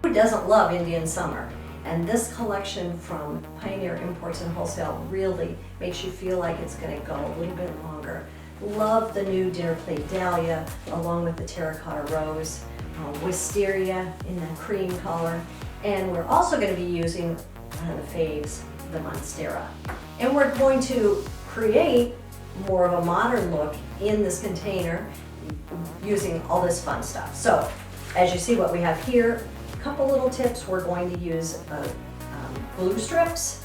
Who doesn't love Indian summer? And this collection from Pioneer Imports and Wholesale really makes you feel like it's going to go a little bit longer. Love the new dinner plate dahlia along with the terracotta rose, wisteria in the cream color. And we're also going to be using one of the faves, the monstera. And we're going to create more of a modern look in this container using all this fun stuff. So as you see what we have here, a couple little tips. We're going to use glue strips,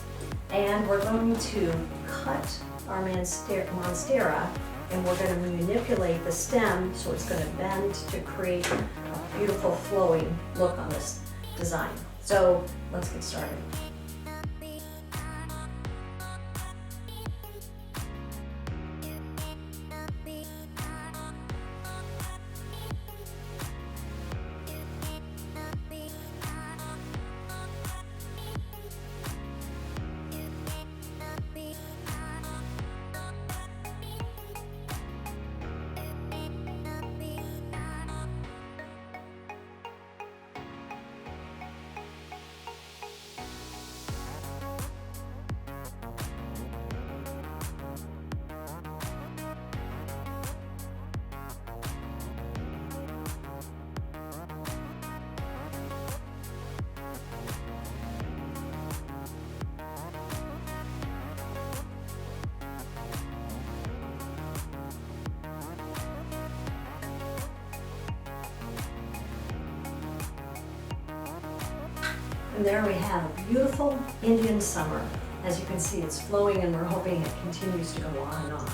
and we're going to cut our monstera, and we're going to manipulate the stem so it's going to bend to create a beautiful flowing look on this design. So let's get started. And there we have a beautiful Indian summer. As you can see, it's flowing, and we're hoping it continues to go on and on.